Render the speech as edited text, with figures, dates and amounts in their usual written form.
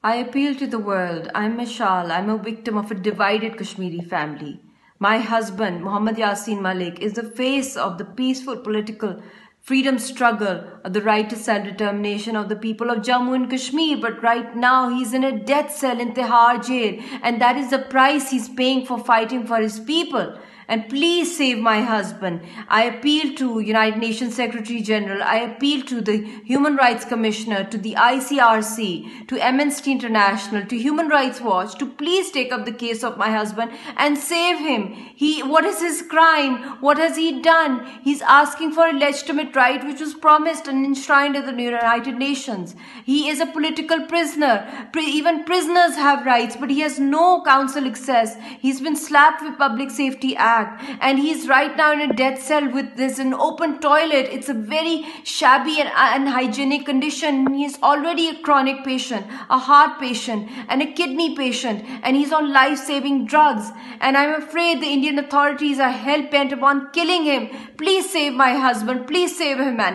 I appeal to the world. I'm Mishal. I'm a victim of a divided Kashmiri family. My husband, Muhammad Yasin Malik, is the face of the peaceful political freedom struggle of the right to self-determination of the people of Jammu and Kashmir. But right now, he's in a death cell in Tihar jail, and that is the price he's paying for fighting for his people. And please save my husband. I appeal to United Nations Secretary General. I appeal to the Human Rights Commissioner, to the ICRC, to Amnesty International, to Human Rights Watch to please take up the case of my husband and save him. What is his crime? What has he done? He's asking for a legitimate right which was promised and enshrined in the United Nations. He is a political prisoner. Even prisoners have rights, but he has no counsel access. He's been slapped with Public Safety Act. And he's right now in a death cell with this an open toilet. It's a very shabby and unhygienic condition. He's already a chronic patient, a heart patient, and a kidney patient, and he's on life-saving drugs. And I'm afraid the Indian authorities are hell-bent upon killing him. Please save my husband. Please save him, man.